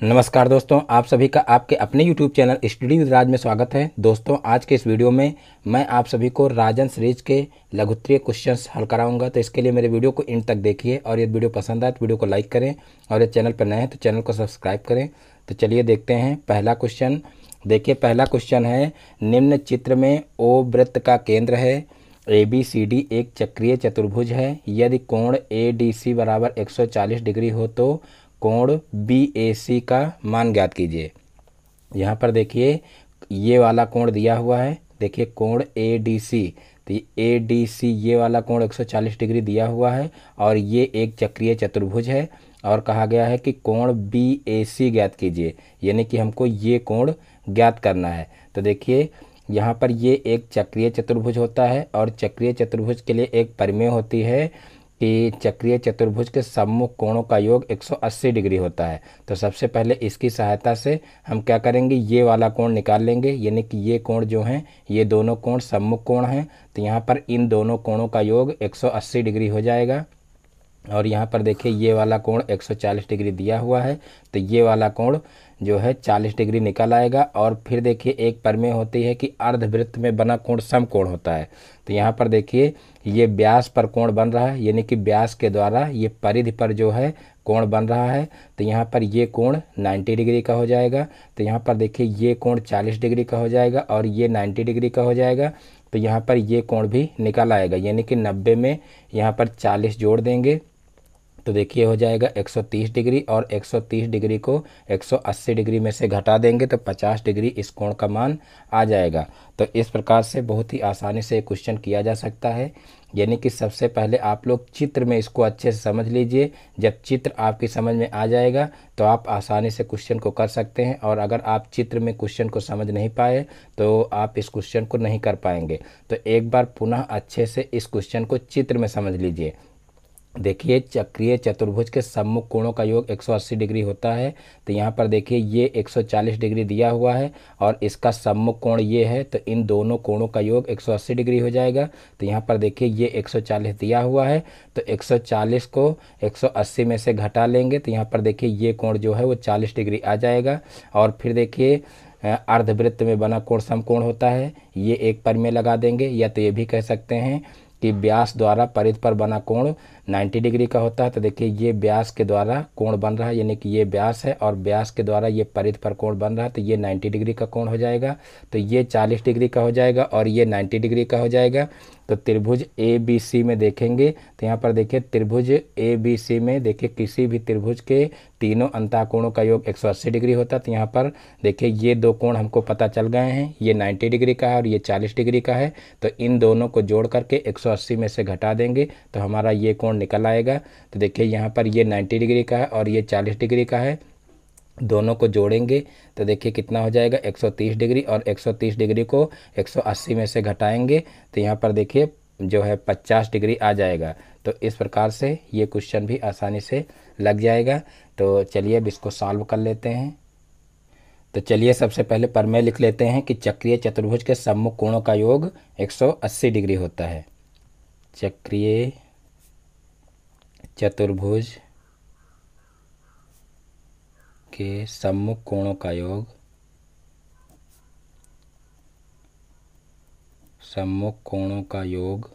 नमस्कार दोस्तों, आप सभी का आपके अपने YouTube चैनल स्टडी विद राज में स्वागत है। दोस्तों, आज के इस वीडियो में मैं आप सभी को राजन सीरीज के लघुत्तरीय क्वेश्चंस हल कराऊंगा। तो इसके लिए मेरे वीडियो को एंड तक देखिए और यदि वीडियो पसंद आए तो वीडियो को लाइक करें और यदि चैनल पर नए हैं तो चैनल को सब्सक्राइब करें। तो चलिए देखते हैं पहला क्वेश्चन। देखिए, पहला क्वेश्चन है, निम्न चित्र में ओ वृत्त का केंद्र है, ABCD एक चक्रीय चतुर्भुज है। यदि कोण ADC बराबर 140 डिग्री हो तो कोण BAC का मान ज्ञात कीजिए। यहाँ पर देखिए ये वाला कोण दिया हुआ है, देखिए कोण ADC, तो ADC ये वाला कोण 140 डिग्री दिया हुआ है और ये एक चक्रीय चतुर्भुज है और कहा गया है कि कोण BAC ज्ञात कीजिए, यानी कि हमको ये कोण ज्ञात करना है। तो देखिए यहाँ पर ये एक चक्रीय चतुर्भुज होता है और चक्रीय चतुर्भुज के लिए एक प्रमेय होती है कि चक्रीय चतुर्भुज के सम्मुख कोणों का योग 180 डिग्री होता है। तो सबसे पहले इसकी सहायता से हम क्या करेंगे, ये वाला कोण निकाल लेंगे, यानी कि ये कोण जो हैं ये दोनों कोण सम्मुख कोण हैं। तो यहाँ पर इन दोनों कोणों का योग 180 डिग्री हो जाएगा और यहाँ पर देखिए ये वाला कोण 140 डिग्री दिया हुआ है, तो ये वाला कोण जो है 40 डिग्री निकल आएगा। और फिर देखिए एक प्रमेय होती है कि अर्धवृत्त में बना कोण समकोण होता है। तो यहाँ पर देखिए ये व्यास पर कोण बन रहा है, यानी कि व्यास के द्वारा ये परिधि पर जो है कोण बन रहा है। तो यहाँ पर ये कोण 90 डिग्री का हो जाएगा। तो यहाँ पर देखिए ये कोण 40 डिग्री का हो जाएगा और ये 90 डिग्री का हो जाएगा। तो यहाँ पर ये कोण भी निकल आएगा, यानी कि 90 में यहाँ पर 40 जोड़ देंगे तो देखिए हो जाएगा 130 डिग्री और 130 डिग्री को 180 डिग्री में से घटा देंगे तो 50 डिग्री इस कोण का मान आ जाएगा। तो इस प्रकार से बहुत ही आसानी से क्वेश्चन किया जा सकता है, यानी कि सबसे पहले आप लोग चित्र में इसको अच्छे से समझ लीजिए। जब चित्र आपकी समझ में आ जाएगा तो आप आसानी से क्वेश्चन को कर सकते हैं, और अगर आप चित्र में क्वेश्चन को समझ नहीं पाए तो आप इस क्वेश्चन को नहीं कर पाएंगे। तो एक बार पुनः अच्छे से इस क्वेश्चन को चित्र में समझ लीजिए। देखिए चक्रीय चतुर्भुज के सम्मुख कोणों का योग 180 डिग्री होता है। तो यहाँ पर देखिए ये 140 डिग्री दिया हुआ है और इसका सम्मुख कोण ये है, तो इन दोनों कोणों का योग 180 डिग्री हो जाएगा। तो यहाँ पर देखिए ये 140 दिया हुआ है, तो 140 को 180 में से घटा लेंगे तो यहाँ पर देखिए ये कोण जो है वो 40 डिग्री आ जाएगा। और फिर देखिए अर्धवृत्त में बना कोण समकोण होता है, ये एक प्रमेय लगा देंगे, या तो ये भी कह सकते हैं कि व्यास द्वारा परिधि पर बना कोण 90 डिग्री का होता है। तो देखिए ये व्यास के द्वारा कोण बन रहा है, यानी कि ये व्यास है और व्यास के द्वारा ये परिधि पर कोण बन रहा है, तो ये 90 डिग्री का कोण हो जाएगा। तो ये 40 डिग्री का हो जाएगा और ये 90 डिग्री का हो जाएगा। तो त्रिभुज ABC में देखेंगे तो यहाँ पर देखिए त्रिभुज ABC में देखिए किसी भी त्रिभुज के तीनों अंतःकोणों का योग 180 डिग्री होता है। तो यहाँ पर देखिए ये दो कोण हमको पता चल गए हैं, ये 90 डिग्री का है और ये 40 डिग्री का है। तो इन दोनों को जोड़ करके 180 में से घटा देंगे तो हमारा ये कोण निकल आएगा। तो देखिए यहाँ पर ये 90 डिग्री का है और ये 40 डिग्री का है, दोनों को जोड़ेंगे तो देखिए कितना हो जाएगा 130 डिग्री, और 130 डिग्री को 180 में से घटाएंगे तो यहाँ पर देखिए जो है 50 डिग्री आ जाएगा। तो इस प्रकार से ये क्वेश्चन भी आसानी से लग जाएगा। तो चलिए अब इसको सॉल्व कर लेते हैं। तो चलिए सबसे पहले प्रमेय लिख लेते हैं कि चक्रीय चतुर्भुज के सम्मुख कोणों का योग 180 डिग्री होता है। चक्रीय चतुर्भुज के सम्मुख कोणों का योग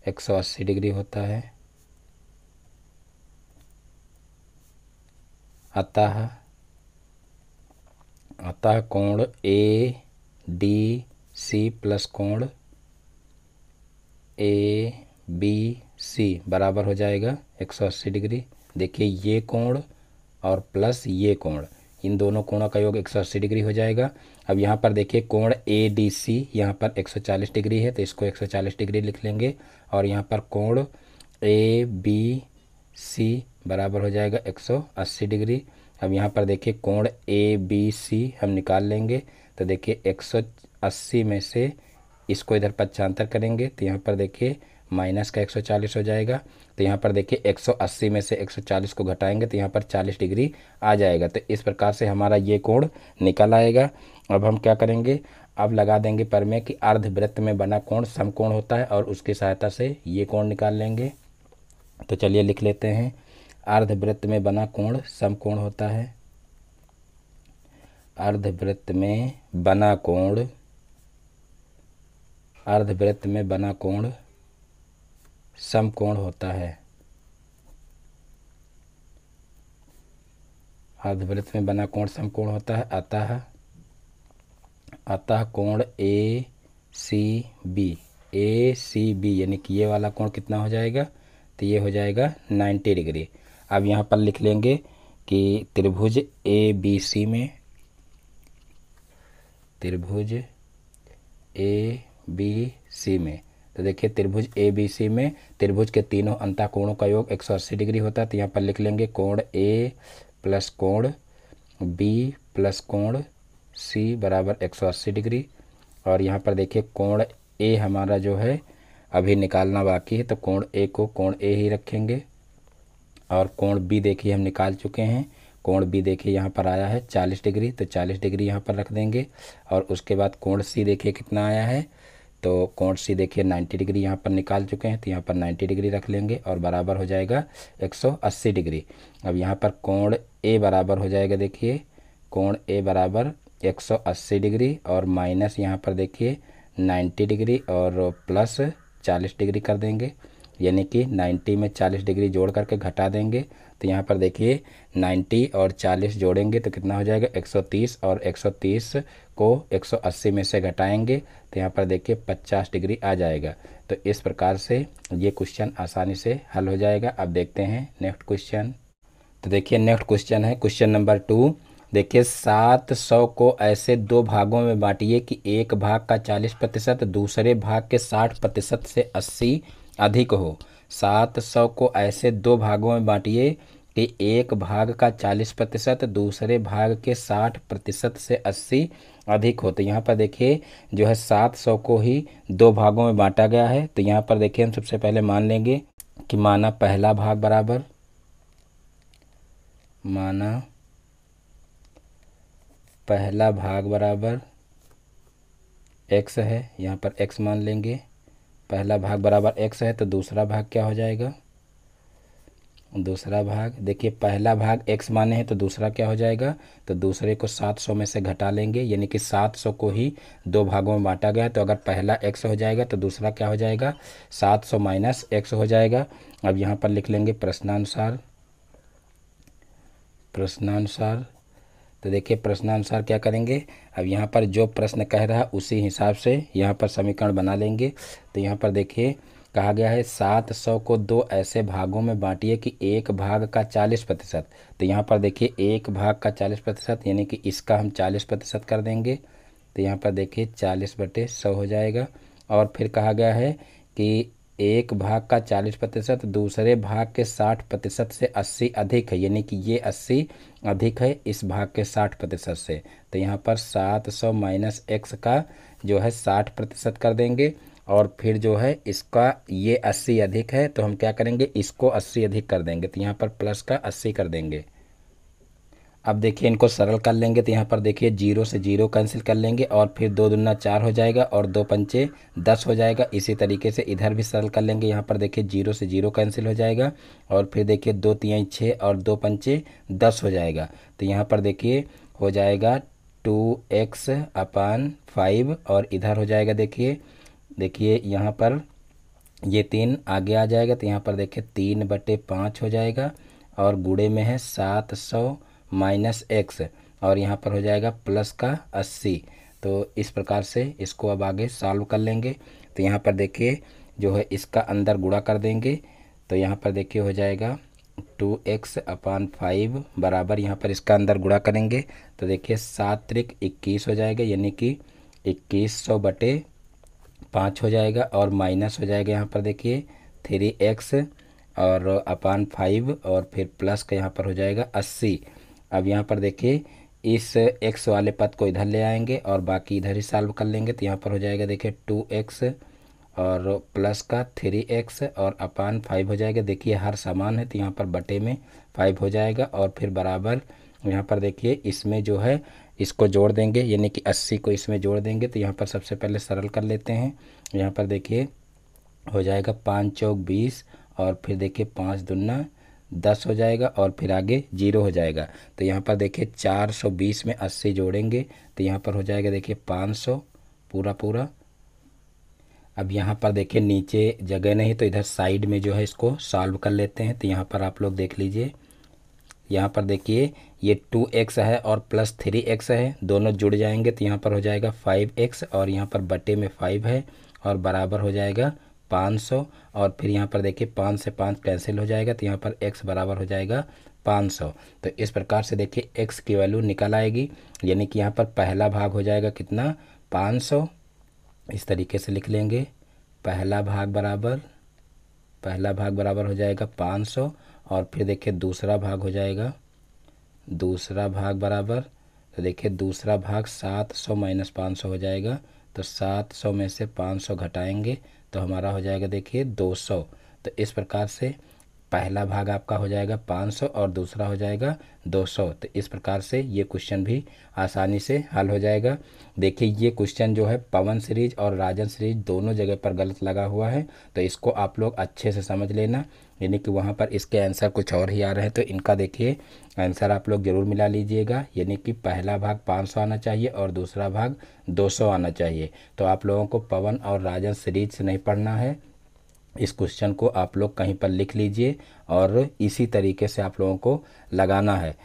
180 डिग्री होता है। अतः कोण ADC प्लस कोण ABC बराबर हो जाएगा 180 डिग्री। देखिए ये कोण और प्लस ये कोण, इन दोनों कोणों का योग 180 डिग्री हो जाएगा। अब यहाँ पर देखिए कोण ADC यहाँ पर 140 डिग्री है, तो इसको 140 डिग्री लिख लेंगे। और यहाँ पर कोण ABC बराबर हो जाएगा 180 डिग्री। अब यहाँ पर देखिए कोण ABC हम निकाल लेंगे, तो देखिए 180 में से इसको इधर पक्षांतर करेंगे तो यहाँ पर देखिए माइनस का 140 हो जाएगा। तो यहाँ पर देखिए 180 में से 140 को घटाएंगे तो यहाँ पर 40 डिग्री आ जाएगा। तो इस प्रकार से हमारा ये कोण निकल आएगा। अब हम क्या करेंगे, अब लगा देंगे प्रमेय कि अर्धवृत्त में बना कोण समकोण होता है और उसकी सहायता से ये कोण निकाल लेंगे। तो चलिए लिख लेते हैं, अर्धवृत्त में बना कोण समकोण होता है। अर्धवृत्त में बना कोण, अर्धवृत्त में बना कोण समकोण होता है। अर्धवृत्त में बना कोण समकोण होता है। अतः कोण ए सी बी यानी कि ये वाला कोण कितना हो जाएगा, तो ये हो जाएगा 90 डिग्री। अब यहाँ पर लिख लेंगे कि त्रिभुज ए बी सी में, त्रिभुज ए बी सी में, तो देखिए त्रिभुज ए बी सी में त्रिभुज के तीनों अंतःकोणों का योग 180 डिग्री होता है। तो यहाँ पर लिख लेंगे कोण ए प्लस कोण बी प्लस कोण सी बराबर 180 डिग्री। और यहाँ पर देखिए कोण ए हमारा जो है अभी निकालना बाकी है, तो कोण ए को कोण ए ही रखेंगे। और कोण बी देखिए हम निकाल चुके हैं, कोण बी देखिए यहाँ पर आया है 40 डिग्री, तो 40 डिग्री यहाँ पर रख देंगे। और उसके बाद कोण सी देखिए कितना आया है, तो कोण सी देखिए 90 डिग्री यहाँ पर निकाल चुके हैं, तो यहाँ पर 90 डिग्री रख लेंगे और बराबर हो जाएगा 180 डिग्री। अब यहाँ पर कोण ए बराबर हो जाएगा, देखिए कोण ए बराबर 180 डिग्री और माइनस यहाँ पर देखिए 90 डिग्री और प्लस 40 डिग्री कर देंगे, यानी कि 90 में 40 डिग्री जोड़ करके घटा देंगे। तो यहाँ पर देखिए 90 और 40 जोड़ेंगे तो कितना हो जाएगा 130, और 130 को 180 में से घटाएंगे तो यहाँ पर देखिए 50 डिग्री आ जाएगा। तो इस प्रकार से ये क्वेश्चन आसानी से हल हो जाएगा। अब देखते हैं नेक्स्ट क्वेश्चन। तो देखिए नेक्स्ट क्वेश्चन है क्वेश्चन नंबर 2। देखिए 700 को ऐसे दो भागों में बांटिए कि एक भाग का 40% दूसरे भाग के 60% से 80 अधिक हो। 700 को ऐसे दो भागों में बांटिए कि एक भाग का 40% दूसरे भाग के 60% से 80 अधिक हो। तो यहाँ पर देखिए जो है 700 को ही दो भागों में बांटा गया है। तो यहाँ पर देखिए हम सबसे पहले मान लेंगे कि माना पहला भाग बराबर, माना पहला भाग बराबर x है, यहाँ पर x मान लेंगे। पहला भाग बराबर x है तो दूसरा भाग क्या हो जाएगा, दूसरा भाग देखिए पहला भाग x माने हैं तो दूसरा क्या हो जाएगा, तो दूसरे को 700 में से घटा लेंगे, यानी कि 700 को ही दो भागों में बांटा गया। तो अगर पहला x हो जाएगा तो दूसरा क्या हो जाएगा, 700 माइनस x हो जाएगा। अब यहाँ पर लिख लेंगे प्रश्नानुसार, प्रश्नानुसार। तो देखिए प्रश्नानुसार क्या करेंगे, अब यहाँ पर जो प्रश्न कह रहा है उसी हिसाब से यहाँ पर समीकरण बना लेंगे। तो यहाँ पर देखिए कहा गया है 700 को दो ऐसे भागों में बांटिए कि एक भाग का 40%। तो यहाँ पर देखिए एक भाग का 40% यानी कि इसका हम 40% कर देंगे। तो यहाँ पर देखिए 40/100 हो जाएगा। और फिर कहा गया है कि एक भाग का 40% दूसरे भाग के 60% से 80 अधिक है, यानी कि ये 80 अधिक है इस भाग के 60% से। तो यहाँ पर 700 माइनस x का जो है 60% कर देंगे। और फिर जो है इसका ये 80 अधिक है तो हम क्या करेंगे, इसको 80 अधिक कर देंगे। तो यहाँ पर प्लस का 80 कर देंगे। अब देखिए इनको सरल कर लेंगे। तो यहाँ पर देखिए 0 से 0 कैंसिल कर लेंगे और फिर 2 दूना 4 हो जाएगा और 2 पंचे 10 हो जाएगा। इसी तरीके से इधर भी सरल कर लेंगे। यहाँ पर देखिए 0 से 0 कैंसिल हो जाएगा और फिर देखिए 2 तिहाई 6 और 2 पंचे 10 हो जाएगा। तो यहाँ पर देखिए हो जाएगा 2x/5 और इधर हो जाएगा देखिए यहाँ पर ये 3 आगे आ जाएगा। तो यहाँ पर देखिए 3/5 हो जाएगा और गुणे में है 700 माइनस x और यहाँ पर हो जाएगा प्लस का 80। तो इस प्रकार से इसको अब आगे सॉल्व कर लेंगे। तो यहाँ पर देखिए जो है इसका अंदर गुणा कर देंगे। तो यहाँ पर देखिए हो जाएगा 2x/5 बराबर, यहाँ पर इसका अंदर गुणा करेंगे तो देखिए 7 त्रिक 21 हो जाएगा, यानी कि 2100/5 हो जाएगा और माइनस हो जाएगा यहाँ पर देखिए 3x और अपान 5 और फिर प्लस का यहाँ पर हो जाएगा 80। अब यहाँ पर देखिए इस x वाले पद को इधर ले आएंगे और बाकी इधर ही सॉल्व कर लेंगे। तो यहाँ पर हो जाएगा देखिए 2x और प्लस का 3x और अपान 5 हो जाएगा। देखिए हर समान है तो यहाँ पर बटे में 5 हो जाएगा और फिर बराबर यहाँ पर देखिए इसमें जो है इसको जोड़ देंगे, यानी कि 80 को इसमें जोड़ देंगे। तो यहाँ पर सबसे पहले सरल कर लेते हैं। यहाँ पर देखिए हो जाएगा 5 चौक 20 और फिर देखिए 5 दूना 10 हो जाएगा और फिर आगे 0 हो जाएगा। तो यहाँ पर देखिए 420 में 80 जोड़ेंगे तो यहाँ पर हो जाएगा देखिए 500 पूरा पूरा। अब यहाँ पर देखिए नीचे जगह नहीं तो इधर साइड में जो है इसको सॉल्व कर लेते हैं। तो यहाँ पर आप लोग देख लीजिए, यहाँ पर देखिए ये 2x है और प्लस 3x है, दोनों जुड़ जाएंगे तो यहाँ पर हो जाएगा 5x और यहाँ पर बटे में 5 है और बराबर हो जाएगा 500। और फिर यहाँ पर देखिए 5 से 5 कैंसिल हो जाएगा तो यहाँ पर x बराबर हो जाएगा 500। तो इस प्रकार से देखिए x की वैल्यू निकल आएगी, यानी कि यहाँ पर पहला भाग हो जाएगा कितना 500। इस तरीके से लिख लेंगे, पहला भाग बराबर हो जाएगा 500 और फिर देखिए दूसरा भाग हो जाएगा, दूसरा भाग बराबर, तो देखिए दूसरा भाग 700 माइनस 500 हो जाएगा। तो 700 में से 500 घटाएंगे तो हमारा हो जाएगा देखिए 200। तो इस प्रकार से पहला भाग आपका हो जाएगा 500 और दूसरा हो जाएगा 200। तो इस प्रकार से ये क्वेश्चन भी आसानी से हल हो जाएगा। देखिए ये क्वेश्चन जो है पवन सीरीज और राजन सीरीज दोनों जगह पर गलत लगा हुआ है, तो इसको आप लोग अच्छे से समझ लेना, यानी कि वहाँ पर इसके आंसर कुछ और ही आ रहे हैं। तो इनका देखिए आंसर आप लोग ज़रूर मिला लीजिएगा, यानी कि पहला भाग 500 आना चाहिए और दूसरा भाग 200 आना चाहिए। तो आप लोगों को पवन और राजन सीरीज से नहीं पढ़ना है, इस क्वेश्चन को आप लोग कहीं पर लिख लीजिए और इसी तरीके से आप लोगों को लगाना है।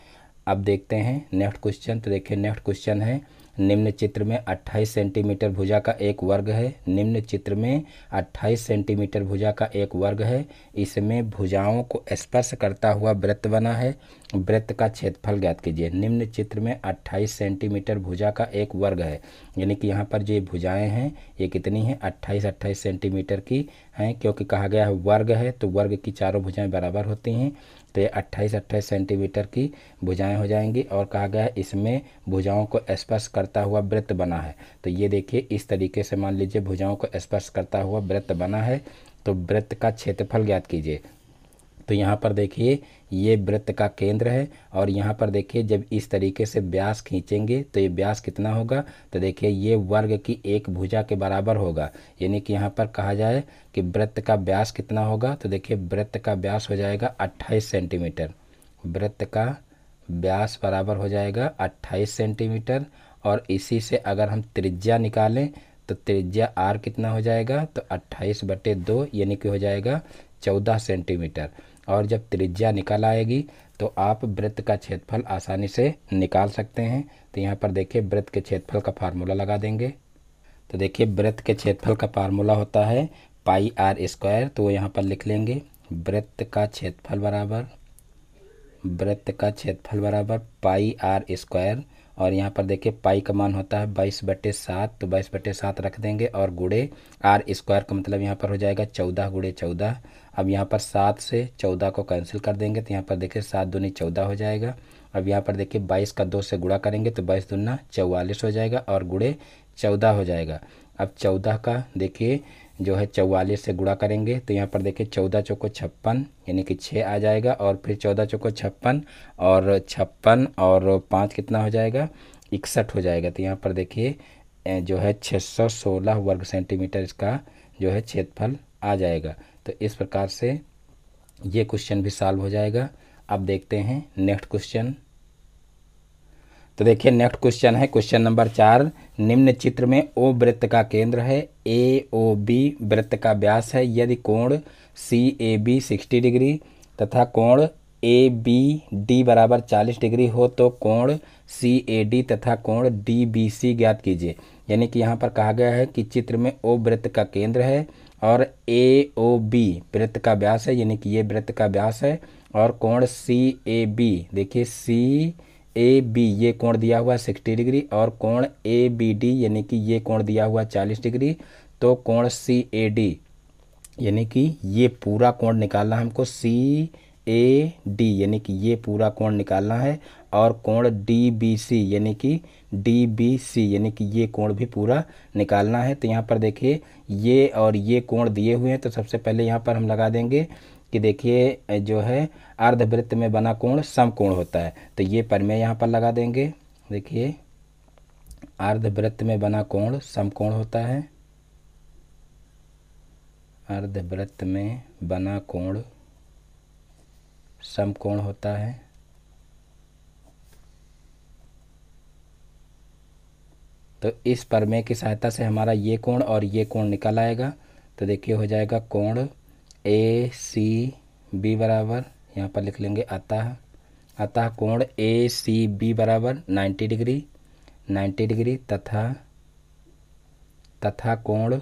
अब देखते हैं नेक्स्ट क्वेश्चन। तो देखिए नेक्स्ट क्वेश्चन है, निम्न चित्र में 28 सेंटीमीटर भुजा का एक वर्ग है। निम्न चित्र में 28 सेंटीमीटर भुजा का एक वर्ग है, इसमें भुजाओं को स्पर्श करता हुआ वृत्त बना है, वृत्त का क्षेत्रफल ज्ञात कीजिए। निम्न चित्र में 28 सेंटीमीटर भुजा का एक वर्ग है, यानी कि यहाँ पर जो ये भुजाएं हैं ये कितनी हैं 28 सेंटीमीटर की हैं, क्योंकि कहा गया है वर्ग है तो वर्ग की चारों भुजाएं बराबर होती हैं। तो ये 28 सेंटीमीटर की भुजाएं हो जाएंगी और कहा गया है इसमें भुजाओं को स्पर्श करता हुआ वृत्त बना है। तो ये देखिए इस तरीके से मान लीजिए भुजाओं को स्पर्श करता हुआ वृत्त बना है, तो वृत्त का क्षेत्रफल ज्ञात कीजिए। तो यहाँ पर देखिए ये वृत्त का केंद्र है और यहाँ पर देखिए जब इस तरीके से व्यास खींचेंगे तो ये व्यास कितना होगा, तो देखिए ये वर्ग की एक भुजा के बराबर होगा, यानी कि यहाँ पर कहा जाए कि वृत्त का व्यास कितना होगा, तो देखिए वृत्त का व्यास हो जाएगा 28 सेंटीमीटर। वृत्त का व्यास बराबर हो जाएगा 28 सेंटीमीटर और इसी से अगर हम त्रिज्या निकालें तो त्रिज्या r कितना हो जाएगा, तो 28/2 यानी कि हो जाएगा 14 सेंटीमीटर। और जब त्रिज्या निकल आएगी तो आप वृत्त का क्षेत्रफल आसानी से निकाल सकते हैं। तो यहाँ पर देखिए वृत्त के क्षेत्रफल का फार्मूला लगा देंगे। तो देखिए वृत्त के क्षेत्रफल का फार्मूला होता है पाई r स्क्वायर, तो वो यहाँ पर लिख लेंगे वृत्त का क्षेत्रफल बराबर पाई r स्क्वायर। और यहाँ पर देखिए पाई का मान होता है 22/7, तो 22/7 रख देंगे और गुणे r स्क्वायर का मतलब यहाँ पर हो जाएगा 14 × 14। अब यहाँ पर 7 से 14 को कैंसिल कर देंगे तो यहाँ पर देखिए 7 दूनी 14 हो जाएगा। अब यहाँ पर देखिए 22 का 2 से गुणा करेंगे तो 22 दूना 44 हो जाएगा और गुणे 14 हो जाएगा। अब 14 का देखिए जो है 44 से गुणा करेंगे तो यहाँ पर देखिए 14 चौको 56 यानी कि 6 आ जाएगा और फिर 14 चौको 56 और 56 और 5 कितना हो जाएगा 61 हो जाएगा। तो यहाँ पर देखिए जो है 616 वर्ग सेंटीमीटर इसका जो है क्षेत्रफल आ जाएगा। तो इस प्रकार से ये क्वेश्चन भी सॉल्व हो जाएगा। अब देखते हैं नेक्स्ट क्वेश्चन। तो देखिए नेक्स्ट क्वेश्चन है क्वेश्चन नंबर 4, निम्न चित्र में ओ वृत्त का केंद्र है, ए ओ बी वृत्त का व्यास है। यदि कोण सी ए बी 60 डिग्री तथा कोण ए बी डी बराबर 40 डिग्री हो तो कोण सी ए डी तथा कोण डी बी सी ज्ञात कीजिए। यानी कि यहाँ पर कहा गया है कि चित्र में ओ वृत्त का केंद्र है और ए ओ बी वृत्त का व्यास है, यानी कि ये वृत्त का व्यास है और कोण सी ए बी, देखिए सी ए बी ये कोण दिया हुआ 60 डिग्री और कोण ए बी डी यानी कि ये कोण दिया हुआ 40 डिग्री। तो कोण सी ए डी यानी कि ये पूरा कोण निकालना है हमको, सी ए डी यानी कि ये पूरा कोण निकालना है और कोण डी बी सी यानी कि डी बी सी यानी कि ये कोण भी पूरा निकालना है। तो यहाँ पर देखिए ये और ये कोण दिए हुए हैं, तो सबसे पहले यहाँ पर हम लगा देंगे कि देखिए जो है अर्धवृत्त में बना कोण समकोण होता है, तो ये प्रमेय यहाँ पर लगा देंगे। देखिए अर्धवृत्त में बना कोण समकोण होता है, अर्धवृत्त में बना कोण समकोण होता है। तो इस प्रमेय की सहायता से हमारा ये कोण और ये कोण निकल आएगा। तो देखिए हो जाएगा कोण ए सी बी बराबर, यहाँ पर लिख लेंगे अतः कोण ए सी बी बराबर 90 डिग्री तथा कोण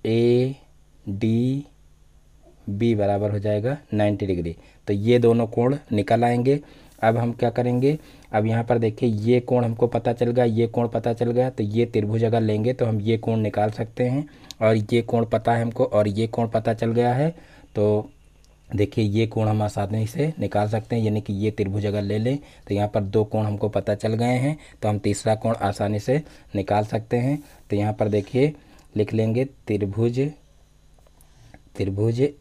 ए डी बी बराबर हो जाएगा 90 डिग्री। तो ये दोनों कोण निकल आएंगे। अब हम क्या करेंगे, अब यहाँ पर देखिए ये कोण हमको पता चल गया, ये कोण पता चल गया, तो ये त्रिभुज अगर लेंगे तो हम ये कोण निकाल सकते हैं। और ये कोण पता है हमको और ये कोण पता चल गया है, तो देखिए ये कोण हम आसानी से निकाल सकते हैं। यानी कि ये त्रिभुज अगर ले लें तो यहाँ पर दो कोण हमको पता चल गए हैं, तो हम तीसरा कोण आसानी से निकाल सकते हैं। तो यहाँ पर देखिए लिख लेंगे त्रिभुज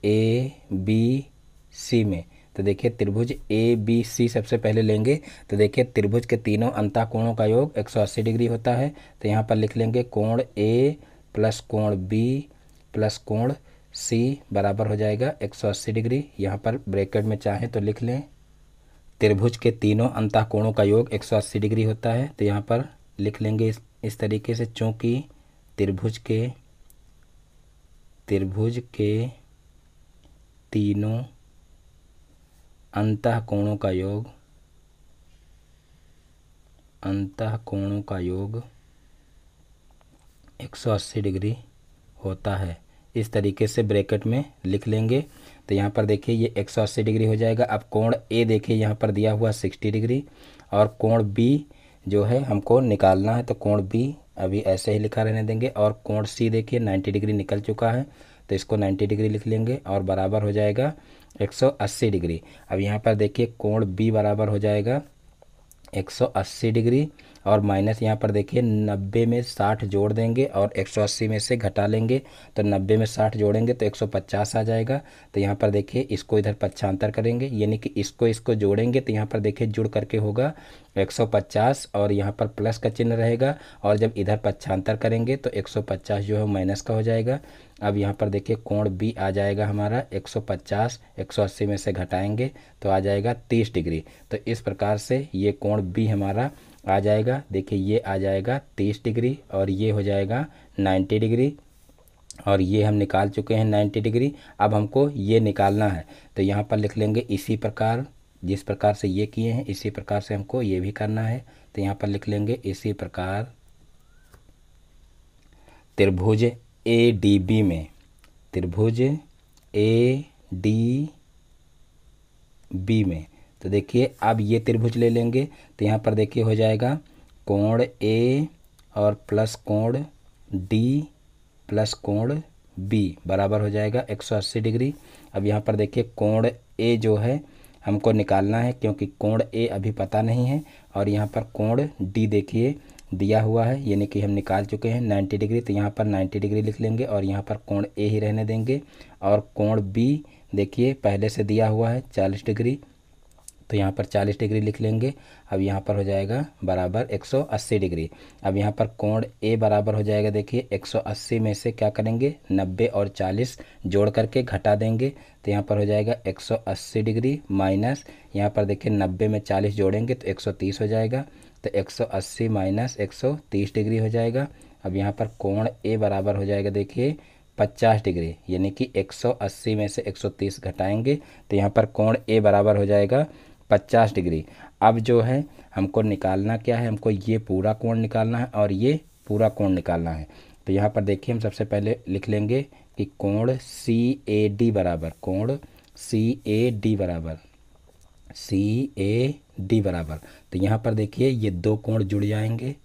ए बी सी में। तो देखिए त्रिभुज ए बी सी सबसे पहले लेंगे। तो देखिए त्रिभुज के तीनों अंतः कोणों का योग 180 डिग्री होता है। तो यहाँ पर लिख लेंगे कोण ए प्लस कोण बी प्लस कोण सी बराबर हो जाएगा 180 डिग्री। यहाँ पर ब्रैकेट में चाहें तो लिख लें त्रिभुज के तीनों अंतः कोणों का योग 180 डिग्री होता है। तो यहाँ पर लिख लेंगे इस तरीके से, चूँकि त्रिभुज के तीनों अंतः कोणों का योग 180 डिग्री होता है। इस तरीके से ब्रैकेट में लिख लेंगे। तो यहाँ पर देखिए ये 180 डिग्री हो जाएगा। अब कोण ए देखिए यहाँ पर दिया हुआ 60 डिग्री और कोण बी जो है हमको निकालना है, तो कोण बी अभी ऐसे ही लिखा रहने देंगे। और कोण सी देखिए 90 डिग्री निकल चुका है, तो इसको 90 डिग्री लिख लेंगे और बराबर हो जाएगा 180 डिग्री। अब यहाँ पर देखिए कोण बी बराबर हो जाएगा 180 डिग्री और माइनस यहाँ पर देखिए 90 में 60 जोड़ देंगे और 180 में से घटा लेंगे। तो 90 में 60 जोड़ेंगे तो 150 आ जाएगा। तो यहाँ पर देखिए इसको इधर पक्षांतर करेंगे, यानी कि इसको जोड़ेंगे तो यहाँ पर देखिए जुड़ करके होगा 150 और यहाँ पर प्लस का चिन्ह रहेगा। और जब इधर पक्षांतर करेंगे तो 150 जो है माइनस का हो जाएगा। अब यहाँ पर देखिए कोण बी आ जाएगा हमारा 150, 180 में से घटाएंगे तो आ जाएगा 30 डिग्री। तो इस प्रकार से ये कोण बी हमारा आ जाएगा। देखिए ये आ जाएगा 30 डिग्री और ये हो जाएगा 90 डिग्री और ये हम निकाल चुके हैं 90 डिग्री। अब हमको ये निकालना है, तो यहाँ पर लिख लेंगे इसी प्रकार, जिस प्रकार से ये किए हैं इसी प्रकार से हमको ये भी करना है। तो यहाँ पर लिख लेंगे इसी प्रकार त्रिभुज ए डी बी में, त्रिभुज ए डी बी में। तो देखिए अब ये त्रिभुज ले लेंगे। तो यहाँ पर देखिए हो जाएगा कोण ए और प्लस कोण डी प्लस कोण बी बराबर हो जाएगा 180 डिग्री। अब यहाँ पर देखिए कोण ए जो है हमको निकालना है, क्योंकि कोण ए अभी पता नहीं है। और यहाँ पर कोण डी देखिए दिया हुआ है, यानी कि हम निकाल चुके हैं 90 डिग्री। तो यहाँ पर 90 डिग्री लिख लेंगे और यहाँ पर कोण ए ही रहने देंगे। और कोण बी देखिए पहले से दिया हुआ है 40 डिग्री, तो यहाँ पर 40 डिग्री लिख लेंगे। अब यहाँ पर हो जाएगा बराबर 180 डिग्री। अब यहाँ पर कोण ए बराबर हो जाएगा, देखिए 180 में से क्या करेंगे 90 और 40 जोड़ करके घटा देंगे। तो यहाँ पर हो जाएगा 180 डिग्री माइनस, यहाँ पर देखिए 90 में 40 जोड़ेंगे तो 130 हो जाएगा। तो 180 माइनस 130 डिग्री हो जाएगा। अब यहाँ पर कोण ए बराबर हो जाएगा देखिए 50 डिग्री, यानी कि 180 में से 130 घटाएंगे तो यहाँ पर कोण ए बराबर हो जाएगा 50 डिग्री। अब जो है हमको निकालना क्या है, हमको ये पूरा कोण निकालना है और ये पूरा कोण निकालना है। तो यहाँ पर देखिए हम सबसे पहले लिख लेंगे कि कोण सी ए डी बराबर, कोण सी ए डी बराबर। तो यहाँ पर देखिए ये दो कोण जुड़ जाएंगे।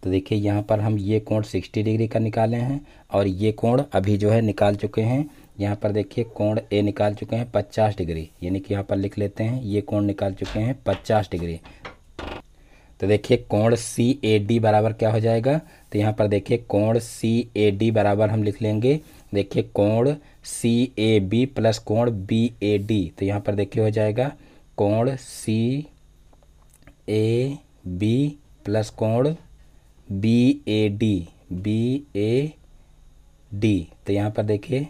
तो देखिए यहाँ पर हम ये कोण 60 डिग्री का निकाले हैं और ये कोण अभी जो है निकाल चुके हैं। यहाँ पर देखिए कोण ए निकाल चुके हैं 50 डिग्री, यानी कि यहाँ पर लिख लेते हैं ये कोण निकाल चुके हैं 50 डिग्री। तो देखिए कोण सी ए डी बराबर क्या हो जाएगा, तो यहाँ पर देखिए कोण सी ए डी बराबर हम लिख लेंगे, देखिए कोण सी ए बी प्लस कोण बी ए डी। तो यहाँ पर देखिए हो जाएगा कोण सी ए बी प्लस कोण बी ए डी। तो यहाँ पर देखिए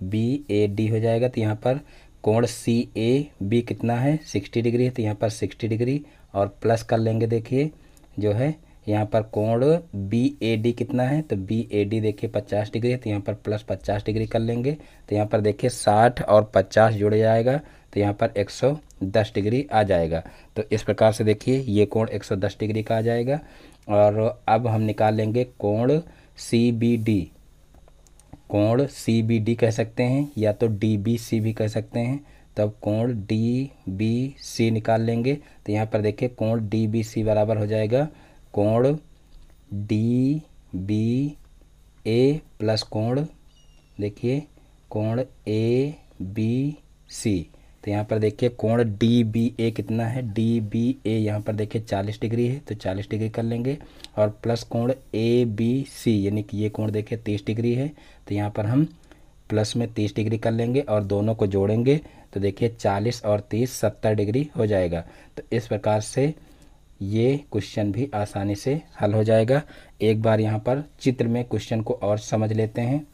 बी ए डी हो जाएगा। तो यहाँ पर कोण सी ए बी कितना है 60 डिग्री है, तो यहाँ पर 60 डिग्री और प्लस कर लेंगे। देखिए जो है यहाँ पर कोण बी ए डी कितना है, तो बी ए डी देखिए 50 डिग्री है, तो यहाँ पर प्लस 50 डिग्री कर लेंगे। तो यहाँ पर देखिए 60 और 50 जुड़ जाएगा, तो यहाँ पर 110 डिग्री आ जाएगा। तो इस प्रकार से देखिए ये कोण 110 डिग्री का आ जाएगा। और अब हम निकाल लेंगे कोण सी बी डी। कोण सी बी डी कह सकते हैं या तो डी बी सी भी कह सकते हैं। तब कोण डी बी सी निकाल लेंगे। तो यहाँ पर देखिए कोण डी बी सी बराबर हो जाएगा कोण डी बी ए प्लस कोण, देखिए कोण ए बी सी। तो यहाँ पर देखिए कोण डी बी ए कितना है, डी बी ए यहाँ पर देखिए 40 डिग्री है, तो 40 डिग्री कर लेंगे। और प्लस कोण ए बी सी यानी कि ये कोण देखिए 30 डिग्री है, तो यहाँ पर हम प्लस में 30 डिग्री कर लेंगे और दोनों को जोड़ेंगे तो देखिए 40 और 30 70 डिग्री हो जाएगा। तो इस प्रकार से ये क्वेश्चन भी आसानी से हल हो जाएगा। एक बार यहाँ पर चित्र में क्वेश्चन को और समझ लेते हैं।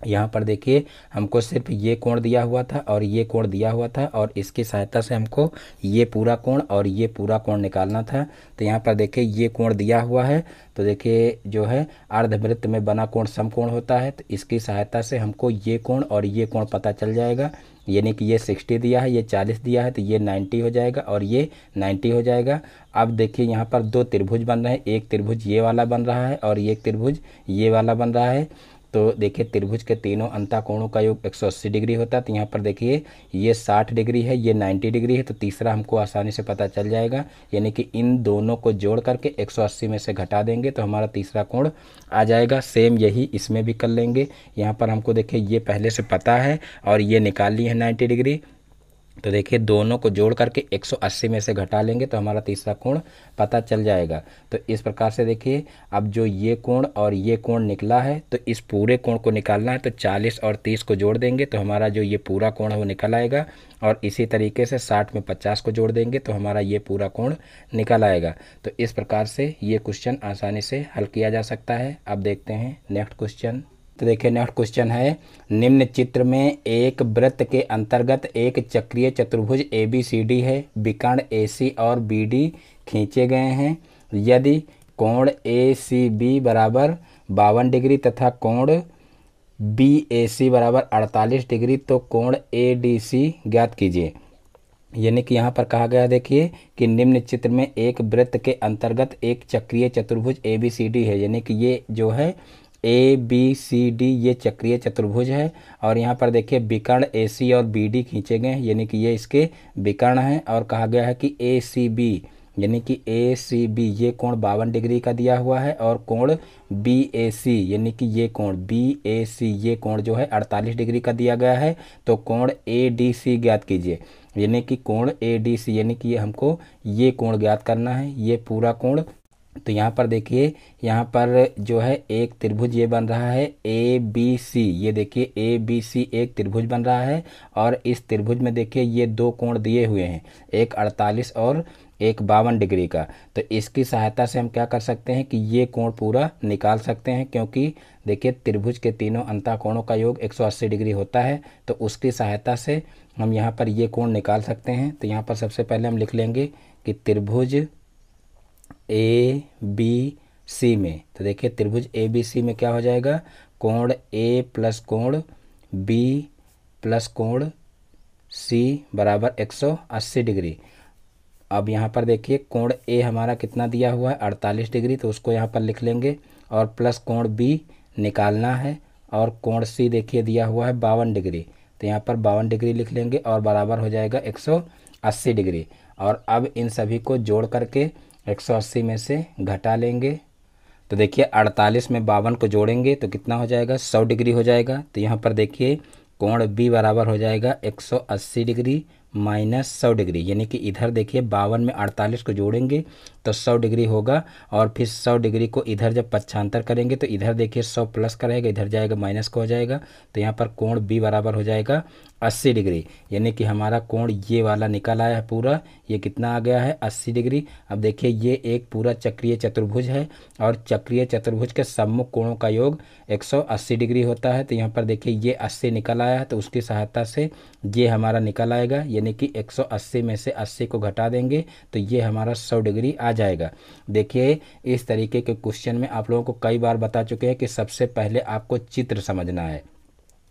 यहाँ पर देखिए हमको सिर्फ ये कोण दिया हुआ था और ये कोण दिया हुआ था, और इसकी सहायता से हमको ये पूरा कोण और ये पूरा कोण निकालना था। तो यहाँ पर देखिए ये कोण दिया हुआ है, तो देखिए जो है अर्धवृत्त में बना कोण समकोण होता है, तो इसकी सहायता से हमको ये कोण और ये कोण पता चल जाएगा। यानी कि ये 60 दिया है, ये 40 दिया है, तो ये 90 हो जाएगा और ये 90 हो जाएगा। अब देखिए यहाँ पर दो त्रिभुज बन रहे हैं, एक त्रिभुज ये वाला बन रहा है और एक त्रिभुज ये वाला बन रहा है। तो देखिए त्रिभुज के तीनों अंतःकोणों का योग 180 डिग्री होता है। तो यहाँ पर देखिए ये 60 डिग्री है, ये 90 डिग्री है, तो तीसरा हमको आसानी से पता चल जाएगा। यानी कि इन दोनों को जोड़ करके 180 में से घटा देंगे तो हमारा तीसरा कोण आ जाएगा। सेम यही इसमें भी कर लेंगे। यहाँ पर हमको देखिए ये पहले से पता है और ये निकाल ली है 90 डिग्री, तो देखिए दोनों को जोड़ करके 180 में से घटा लेंगे तो हमारा तीसरा कोण पता चल जाएगा। तो इस प्रकार से देखिए अब जो ये कोण और ये कोण निकला है, तो इस पूरे कोण को निकालना है, तो 40 और 30 को जोड़ देंगे तो हमारा जो ये पूरा कोण है वो निकल आएगा। और इसी तरीके से 60 में 50 को जोड़ देंगे तो हमारा ये पूरा कोण निकल आएगा। तो इस प्रकार से ये क्वेश्चन आसानी से हल किया जा सकता है। अब देखते हैं नेक्स्ट क्वेश्चन। तो देखिए नेक्स्ट क्वेश्चन है, निम्न चित्र में एक वृत्त के अंतर्गत एक चक्रीय चतुर्भुज ABCD है, विकर्ण AC और BD खींचे गए हैं। यदि कोण ACB बराबर 52 डिग्री तथा कोण BAC बराबर 48 डिग्री तो कोण ADC ज्ञात कीजिए। यानी कि यहाँ पर कहा गया देखिए कि निम्न चित्र में एक वृत्त के अंतर्गत एक चक्रीय चतुर्भुज ABCD है। यानी कि ये जो है ABCD ये चक्रीय चतुर्भुज है, और यहाँ पर देखिए विकर्ण AC और BD खींचे गए हैं, यानी कि ये इसके विकर्ण हैं। और कहा गया है कि ACB यानी कि ACB ये कोण 52 डिग्री का दिया हुआ है, और कोण BAC यानी कि ये कोण BAC ये कोण जो है 48 डिग्री का दिया गया है। तो कोण ADC ज्ञात कीजिए। यानी कि कोण ADC यानी कि ये हमको ये कोण ज्ञात करना है, ये पूरा कोण। तो यहाँ पर देखिए यहाँ पर जो है एक त्रिभुज ये बन रहा है ABC, ये देखिए ABC एक त्रिभुज बन रहा है, और इस त्रिभुज में देखिए ये दो कोण दिए हुए हैं, एक 48 और एक 52 डिग्री का। तो इसकी सहायता से हम क्या कर सकते हैं कि ये कोण पूरा निकाल सकते हैं, क्योंकि देखिए त्रिभुज के तीनों अंतःकोणों का योग 180 डिग्री होता है। तो उसकी सहायता से हम यहाँ पर ये कोण निकाल सकते हैं। तो यहाँ पर सबसे पहले हम लिख लेंगे कि त्रिभुज ABC में, तो देखिए त्रिभुज ABC में क्या हो जाएगा, कोण A प्लस कोण B प्लस कोण C बराबर 180 डिग्री। अब यहाँ पर देखिए कोण A हमारा कितना दिया हुआ है 48 डिग्री, तो उसको यहाँ पर लिख लेंगे, और प्लस कोण B निकालना है, और कोण C देखिए दिया हुआ है 52 डिग्री, तो यहाँ पर 52 डिग्री लिख लेंगे और बराबर हो जाएगा 180 डिग्री। और अब इन सभी को जोड़ करके 180 में से घटा लेंगे। तो देखिए 48 में 52 को जोड़ेंगे तो कितना हो जाएगा 100 डिग्री हो जाएगा। तो यहाँ पर देखिए कोण B बराबर हो जाएगा 180 डिग्री माइनस 100 डिग्री, यानी कि इधर देखिए 52 में 48 को जोड़ेंगे तो 100 डिग्री होगा, और फिर 100 डिग्री को इधर जब पक्षांतर करेंगे तो इधर देखिए 100 प्लस का रहेगा, इधर जाएगा माइनस का हो जाएगा। तो यहाँ पर कोण B बराबर हो जाएगा 80 डिग्री, यानी कि हमारा कोण ये वाला निकल आया है पूरा। ये कितना आ गया है? 80 डिग्री। अब देखिए ये एक पूरा चक्रीय चतुर्भुज है और चक्रीय चतुर्भुज के सम्मुख कोणों का योग 180 डिग्री होता है। तो यहाँ पर देखिए ये 80 निकल आया है, तो उसकी सहायता से ये हमारा निकल आएगा, यानी कि 180 में से 80 को घटा देंगे तो ये हमारा 100 डिग्री आ जाएगा। देखिए इस तरीके के क्वेश्चन में आप लोगों को कई बार बता चुके हैं कि सबसे पहले आपको चित्र समझना है।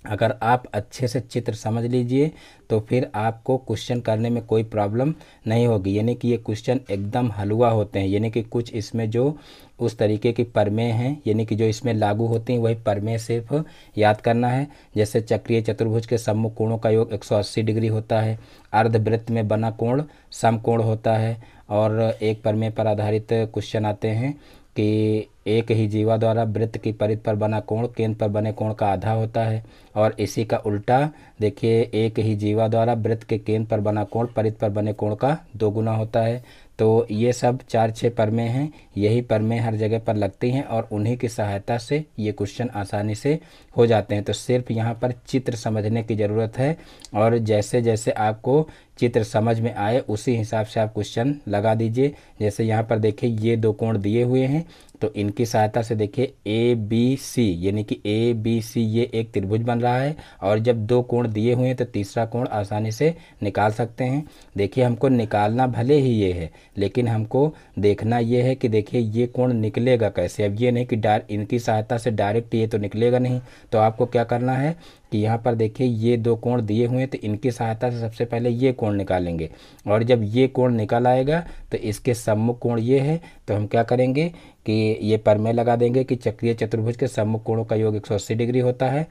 अगर आप अच्छे से चित्र समझ लीजिए तो फिर आपको क्वेश्चन करने में कोई प्रॉब्लम नहीं होगी। यानी कि ये क्वेश्चन एकदम हलवा होते हैं, यानी कि कुछ इसमें जो उस तरीके की प्रमेय हैं, यानी कि जो इसमें लागू होती हैं वही प्रमेय सिर्फ याद करना है। जैसे चक्रीय चतुर्भुज के सम्मुख कोणों का योग 180 डिग्री होता है, अर्धवृत्त में बना कोण समकोण होता है। और एक प्रमेय पर आधारित क्वेश्चन आते हैं कि एक ही जीवा द्वारा वृत्त की परिधि पर बना कोण केंद्र पर बने कोण का आधा होता है। और इसी का उल्टा देखिए, एक ही जीवा द्वारा वृत्त के केंद्र पर बना कोण परिधि पर बने कोण का 2 गुना होता है। तो ये सब 4-6 प्रमेय हैं, यही प्रमेय हर जगह पर लगती हैं और उन्हीं की सहायता से ये क्वेश्चन आसानी से हो जाते हैं। तो सिर्फ यहाँ पर चित्र समझने की ज़रूरत है और जैसे जैसे आपको चित्र समझ में आए उसी हिसाब से आप क्वेश्चन लगा दीजिए। जैसे यहाँ पर देखिए ये 2 कोण दिए हुए हैं, तो इनकी सहायता से देखिए ABC, यानी कि ABC ये एक त्रिभुज बन रहा है। और जब 2 कोण दिए हुए हैं तो तीसरा कोण आसानी से निकाल सकते हैं। देखिए हमको निकालना भले ही ये है, लेकिन हमको देखना ये है कि देखिए ये कोण निकलेगा कैसे। अब ये नहीं कि इनकी सहायता से डायरेक्ट ये तो निकलेगा नहीं, तो आपको क्या करना है कि यहाँ पर देखिए ये 2 कोण दिए हुए हैं, तो इनकी सहायता से सबसे पहले ये कोण निकालेंगे। और जब ये कोण निकल आएगा तो इसके सम्मुख कोण ये है, तो हम क्या करेंगे कि ये प्रमेय लगा देंगे कि चक्रीय चतुर्भुज के सम्मुख कोणों का योग 180 डिग्री होता है।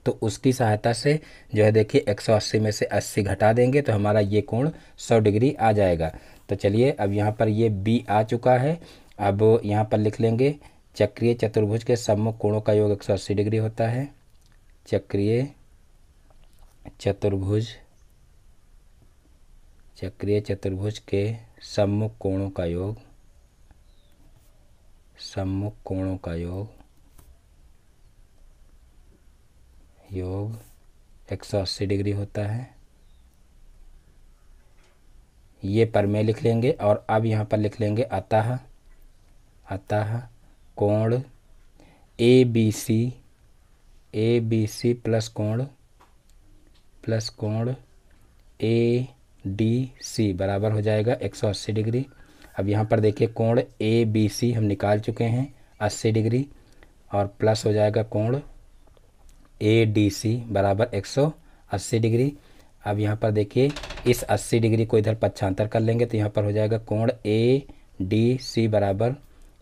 तो उसकी सहायता से जो है देखिए 180 में से 80 घटा देंगे तो हमारा ये कोण 100 डिग्री आ जाएगा। तो चलिए अब यहाँ पर ये B आ चुका है। अब यहाँ पर लिख लेंगे चक्रीय चतुर्भुज के सम्मुख कोणों का योग 180 डिग्री होता है। चक्रीय चतुर्भुज के सम्मुख कोणों का योग 180 डिग्री होता है। ये प्रमेय लिख लेंगे और अब यहाँ पर लिख लेंगे अतः कोण ABC प्लस कोण ADC बराबर हो जाएगा 180 डिग्री। अब यहाँ पर देखिए कोण ABC हम निकाल चुके हैं 80 डिग्री और प्लस हो जाएगा कोण ADC बराबर 180 डिग्री। अब यहाँ पर देखिए इस 80 डिग्री को इधर पक्षांतर कर लेंगे तो यहाँ पर हो जाएगा कोण ADC बराबर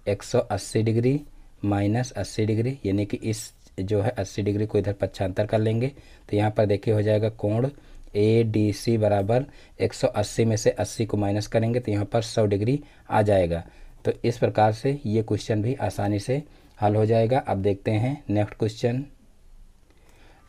180 डिग्री माइनस 80 डिग्री, यानी कि इस जो है 80 डिग्री को इधर पक्षांतर कर लेंगे तो यहाँ पर देखिए हो जाएगा कोण ADC बराबर 180 में से 80 को माइनस करेंगे तो यहाँ पर 100 डिग्री आ जाएगा। तो इस प्रकार से ये क्वेश्चन भी आसानी से हल हो जाएगा। अब देखते हैं नेक्स्ट क्वेश्चन।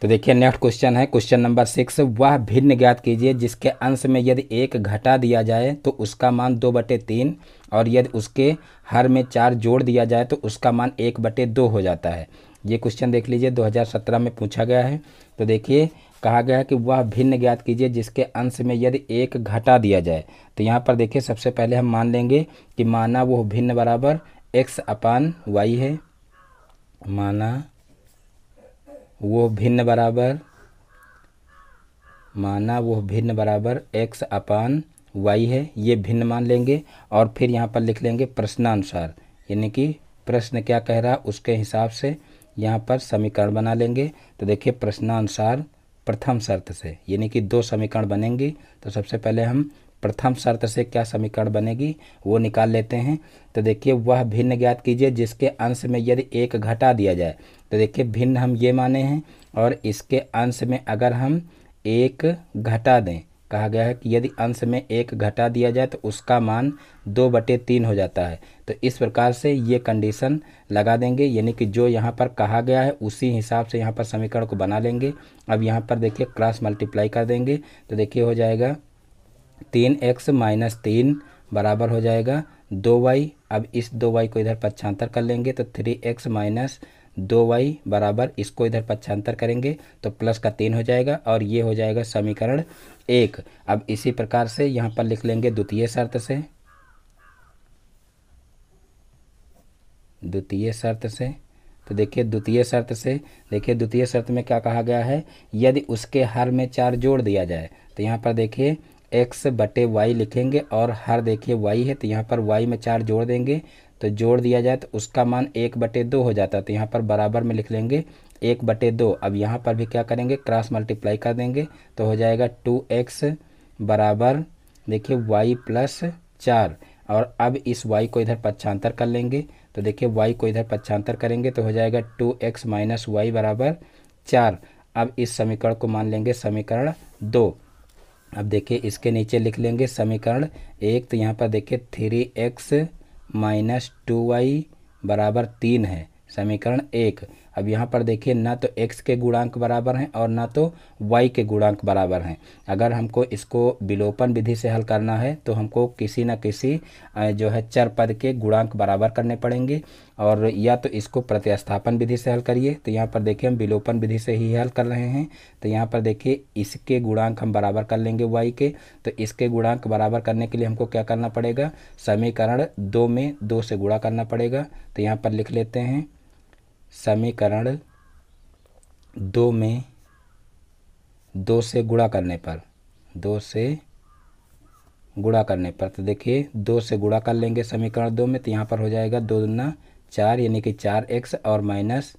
तो देखिए नेक्स्ट क्वेश्चन है क्वेश्चन नंबर 6। वह भिन्न ज्ञात कीजिए जिसके अंश में यदि 1 घटा दिया जाए तो उसका मान 2/3 और यदि उसके हर में 4 जोड़ दिया जाए तो उसका मान 1/2 हो जाता है। ये क्वेश्चन देख लीजिए 2017 में पूछा गया है। तो देखिए कहा गया है कि वह भिन्न ज्ञात कीजिए जिसके अंश में यदि 1 घटा दिया जाए। तो यहाँ पर देखिए सबसे पहले हम मान लेंगे कि माना वो भिन्न बराबर x/y है। माना वो भिन्न बराबर x/y है, ये भिन्न मान लेंगे। और फिर यहाँ पर लिख लेंगे प्रश्नानुसार, यानी कि प्रश्न क्या कह रहा है उसके हिसाब से यहाँ पर समीकरण बना लेंगे। तो देखिए प्रश्नानुसार प्रथम शर्त से, यानी कि 2 समीकरण बनेंगे। तो सबसे पहले हम प्रथम शर्त से क्या समीकरण बनेगी वो निकाल लेते हैं। तो देखिए वह भिन्न ज्ञात कीजिए जिसके अंश में यदि 1 घटा दिया जाए। तो देखिए भिन्न हम ये माने हैं और इसके अंश में अगर हम 1 घटा दें, कहा गया है कि यदि अंश में 1 घटा दिया जाए तो उसका मान 2/3 हो जाता है। तो इस प्रकार से ये कंडीशन लगा देंगे, यानी कि जो यहाँ पर कहा गया है उसी हिसाब से यहाँ पर समीकरण को बना लेंगे। अब यहाँ पर देखिए क्रॉस मल्टीप्लाई कर देंगे तो देखिए हो जाएगा 3x - 3 बराबर हो जाएगा 2y। अब इस 2y को इधर पक्षांतर कर लेंगे तो 3x - 2y बराबर, इसको इधर पक्षांतर करेंगे तो प्लस का 3 हो जाएगा और ये हो जाएगा समीकरण 1। अब इसी प्रकार से यहाँ पर लिख लेंगे द्वितीय शर्त से, तो देखिए द्वितीय शर्त में क्या कहा गया है, यदि उसके हर में 4 जोड़ दिया जाए, तो यहाँ पर देखिए x बटे वाई लिखेंगे और हर देखिए y है, तो यहाँ पर y में 4 जोड़ देंगे, तो जोड़ दिया जाए तो उसका मान 1/2 हो जाता है, तो यहाँ पर बराबर में लिख लेंगे 1/2। अब यहाँ पर भी क्या करेंगे, क्रॉस मल्टीप्लाई कर देंगे तो हो जाएगा 2x बराबर देखिए y प्लस 4। और अब इस y को इधर पक्षांतर कर लेंगे, तो देखिए y को इधर पक्षांतर करेंगे तो हो जाएगा 2x माइनस वाई बराबर 4। अब इस समीकरण को मान लेंगे समीकरण 2। अब देखिए इसके नीचे लिख लेंगे समीकरण 1, तो यहाँ पर देखिए 3x माइनस 2y बराबर 3 है समीकरण 1। अब यहाँ पर देखिए ना तो x के गुणांक बराबर हैं और ना तो y के गुणांक बराबर हैं। अगर हमको इसको विलोपन विधि से हल करना है तो हमको किसी न किसी जो है चर पद के गुणांक बराबर करने पड़ेंगे, और या तो इसको प्रतिस्थापन विधि से हल करिए, तो यहाँ पर देखिए हम विलोपन विधि से ही हल कर रहे हैं, तो यहाँ पर देखिए इसके गुणांक हम बराबर कर लेंगे y के, तो इसके गुणांक बराबर करने के लिए हमको क्या करना पड़ेगा, समीकरण 2 में 2 से गुणा करना पड़ेगा। तो यहाँ पर लिख लेते हैं समीकरण 2 में 2 से गुणा करने पर, तो देखिए 2 से गुणा कर लेंगे समीकरण 2 में, तो यहाँ पर हो जाएगा 2 दूना 4 यानी कि 4x और माइनस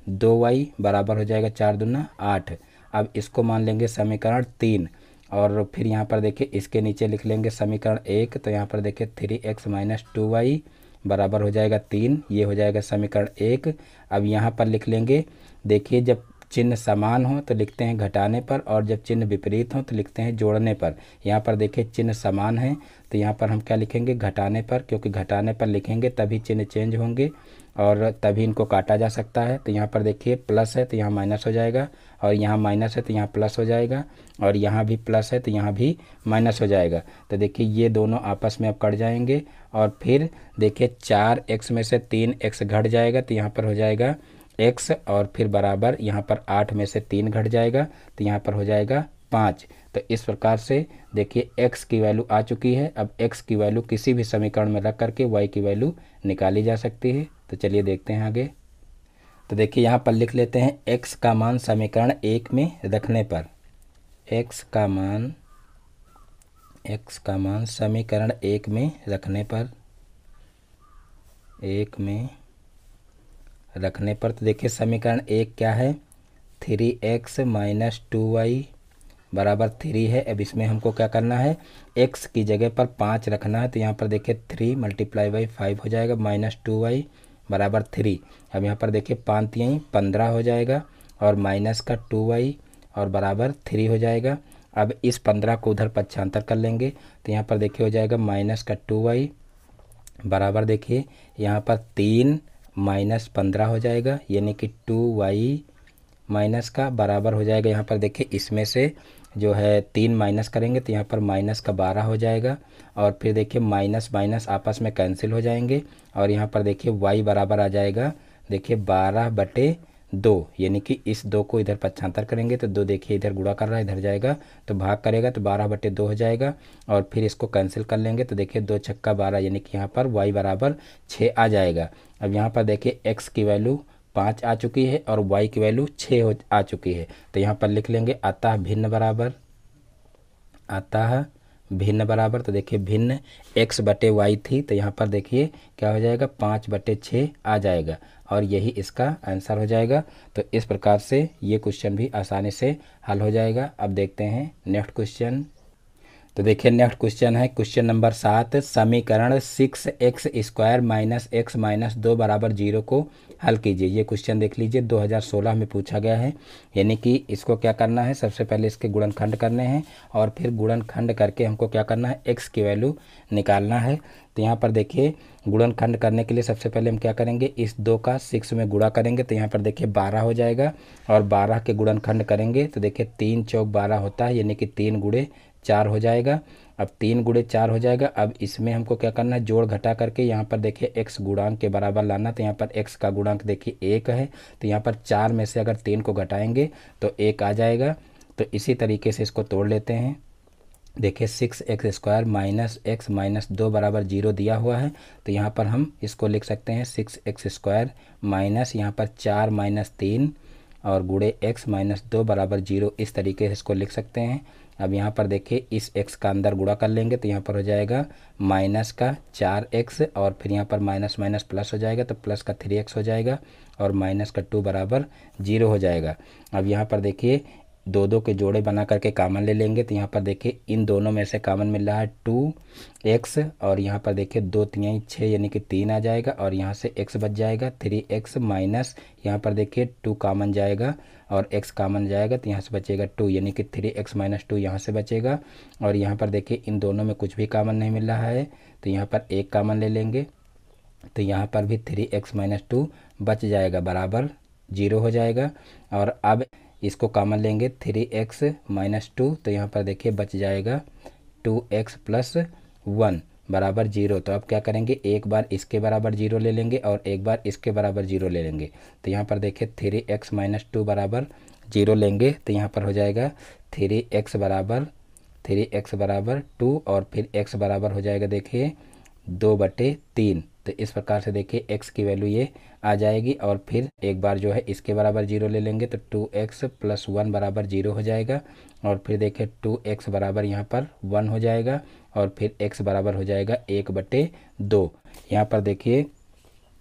2y बराबर हो जाएगा 4 दूना 8। अब इसको मान लेंगे समीकरण 3 और फिर यहाँ पर देखिए इसके नीचे लिख लेंगे समीकरण 1, तो यहाँ पर देखिए 3x माइनस 2y बराबर हो जाएगा 3, ये हो जाएगा समीकरण 1। अब यहाँ पर लिख लेंगे, देखिए जब चिन्ह समान हो तो लिखते हैं घटाने पर और जब चिन्ह विपरीत हो तो लिखते हैं जोड़ने पर। यहाँ पर देखिए चिन्ह समान है तो यहाँ पर हम क्या लिखेंगे, घटाने पर, क्योंकि घटाने पर लिखेंगे तभी चिन्ह चेंज होंगे और तभी इनको काटा जा सकता है। तो यहाँ पर देखिए प्लस है तो यहाँ माइनस हो जाएगा, और यहाँ माइनस है तो यहाँ प्लस हो जाएगा, और यहाँ भी प्लस है तो यहाँ भी माइनस हो जाएगा। तो देखिए ये दोनों आपस में अब कट जाएंगे और फिर देखिए 4x में से 3x घट जाएगा, तो यहाँ पर हो जाएगा x और फिर बराबर यहाँ पर 8 में से 3 घट जाएगा तो यहाँ पर हो जाएगा 5। तो इस प्रकार से देखिए x की वैल्यू आ चुकी है। अब x की वैल्यू किसी भी समीकरण में रख करके y की वैल्यू निकाली जा सकती है। तो चलिए देखते हैं आगे। तो देखिए यहाँ पर लिख लेते हैं x का मान समीकरण 1 में रखने पर, x का मान समीकरण 1 में रखने पर, तो देखिए समीकरण 1 क्या है, 3x माइनस 2y बराबर 3 है। अब इसमें हमको क्या करना है, x की जगह पर 5 रखना है, तो यहाँ पर देखिए 3 मल्टीप्लाई बाई 5 हो जाएगा माइनस 2y बराबर 3। अब यहाँ पर देखिए 5 यहीं 15 हो जाएगा और माइनस का 2y और बराबर 3 हो जाएगा। अब इस 15 को उधर पक्षांतर कर लेंगे, तो यहाँ पर देखिए हो जाएगा माइनस का 2y बराबर देखिए यहाँ पर 3 माइनस 15 हो जाएगा, यानी कि 2y माइनस का बराबर हो जाएगा, यहाँ पर देखिए इसमें से जो है 3 माइनस करेंगे तो यहाँ पर माइनस का 12 हो जाएगा, और फिर देखिए माइनस माइनस आपस में कैंसिल हो जाएंगे, और यहाँ पर देखिए y बराबर आ जाएगा देखिए 12/2, यानी कि इस 2 को इधर पक्षांतर करेंगे तो 2 देखिए इधर गुणा कर रहा है, इधर जाएगा तो भाग करेगा तो 12/2 हो जाएगा, और फिर इसको कैंसिल कर लेंगे तो देखिए 2 छक्का 12, यानी कि यहाँ पर y बराबर 6 आ जाएगा। अब यहाँ पर देखिए x की वैल्यू 5 आ चुकी है और y की वैल्यू 6 आ चुकी है, तो यहाँ पर लिख लेंगे अतः भिन्न बराबर, तो देखिए भिन्न x बटे y थी, तो यहाँ पर देखिए क्या हो जाएगा 5/6 आ जाएगा, और यही इसका आंसर हो जाएगा। तो इस प्रकार से ये क्वेश्चन भी आसानी से हल हो जाएगा। अब देखते हैं नेक्स्ट क्वेश्चन। तो देखिए नेक्स्ट क्वेश्चन है क्वेश्चन नंबर 7, समीकरण 6x square minus x minus 2 बराबर 0 को हल कीजिए। ये क्वेश्चन देख लीजिए 2016 में पूछा गया है, यानी कि इसको क्या करना है, सबसे पहले इसके गुणनखंड करने हैं और फिर गुणनखंड करके हमको क्या करना है, x की वैल्यू निकालना है। तो यहाँ पर देखिए गुणनखंड करने के लिए सबसे पहले हम क्या करेंगे, इस 2 का 6 में गुणा करेंगे, तो यहाँ पर देखिए 12 हो जाएगा, और 12 के गुणनखंड करेंगे तो देखिए 3 चौक 12 होता है, यानी कि 3 गुणे 4 हो जाएगा, अब 3 गुणे 4 हो जाएगा। अब इसमें हमको क्या करना है, जोड़ घटा करके यहाँ पर देखिए x गुणांक के बराबर लाना। तो यहाँ पर x का गुणांक देखिए 1 है, तो यहाँ पर 4 में से अगर 3 को घटाएंगे तो 1 आ जाएगा। तो इसी तरीके से इसको तोड़ लेते हैं। देखिए 6x² माइनस x माइनस 2 बराबर 0 दिया हुआ है, तो यहाँ पर हम इसको लिख सकते हैं 6x² माइनस यहाँ पर 4 माइनस 3 और गुणे x माइनस 2 बराबर 0, इस तरीके से इसको लिख सकते हैं। अब यहाँ पर देखिए इस x का अंदर गुणा कर लेंगे तो यहाँ पर हो जाएगा माइनस का 4x और फिर यहाँ पर माइनस माइनस प्लस हो जाएगा, तो प्लस का 3x हो जाएगा और माइनस का 2 बराबर 0 हो जाएगा। अब यहाँ पर देखिए दो दो के जोड़े बना करके कॉमन ले लेंगे, तो यहाँ पर देखिए इन दोनों में से कॉमन मिल रहा है 2x और यहाँ पर देखिए 2 3 6 यानी कि 3 आ जाएगा और यहाँ से x बच जाएगा 3x माइनस यहाँ पर देखिए 2 कॉमन जाएगा और x कॉमन जाएगा, तो यहाँ से बचेगा 2 यानी कि 3x माइनस 2 यहाँ से बचेगा। और यहाँ पर देखिए इन दोनों में कुछ भी कॉमन नहीं मिल रहा है, तो यहाँ पर एक कॉमन ले लेंगे, तो यहाँ पर भी 3x माइनस 2 बच जाएगा बराबर 0 हो जाएगा। और अब इसको कॉमन लेंगे 3x माइनस 2, तो यहाँ पर देखिए बच जाएगा 2x प्लस 1 बराबर 0। तो अब क्या करेंगे, एक बार इसके बराबर 0 ले लेंगे और एक बार इसके बराबर 0 ले लेंगे। तो यहाँ पर देखिए 3x माइनस 2 बराबर 0 लेंगे, तो यहाँ पर हो जाएगा 3x बराबर 2 और फिर x बराबर हो जाएगा देखिए 2/3। तो इस प्रकार से देखिए x की वैल्यू ये आ जाएगी। और फिर एक बार जो है इसके बराबर 0 ले लेंगे तो 2x प्लस 1 बराबर 0 हो जाएगा। और फिर देखिए 2x बराबर यहाँ पर 1 हो जाएगा और फिर x बराबर हो जाएगा 1/2। यहाँ पर देखिए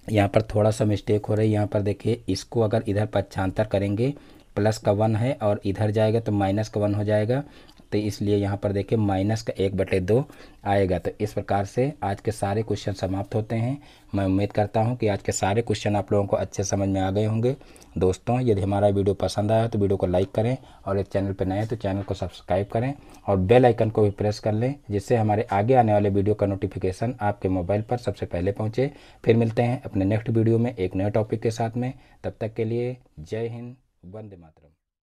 यहाँ पर थोड़ा सा मिस्टेक हो रही है। यहाँ पर देखिए इसको अगर इधर पक्षांतर करेंगे प्लस का 1 है और इधर जाएगा तो माइनस का 1 हो जाएगा, तो इसलिए यहाँ पर देखिए माइनस का 1/2 आएगा। तो इस प्रकार से आज के सारे क्वेश्चन समाप्त होते हैं। मैं उम्मीद करता हूँ कि आज के सारे क्वेश्चन आप लोगों को अच्छे समझ में आ गए होंगे। दोस्तों यदि हमारा वीडियो पसंद आया तो वीडियो को लाइक करें और इस चैनल पर नए हैं तो चैनल को सब्सक्राइब करें और बेल आइकन को भी प्रेस कर लें, जिससे हमारे आगे आने वाले वीडियो का नोटिफिकेशन आपके मोबाइल पर सबसे पहले पहुँचे। फिर मिलते हैं अपने नेक्स्ट वीडियो में एक नए टॉपिक के साथ में। तब तक के लिए जय हिंद, वंदे मातरम।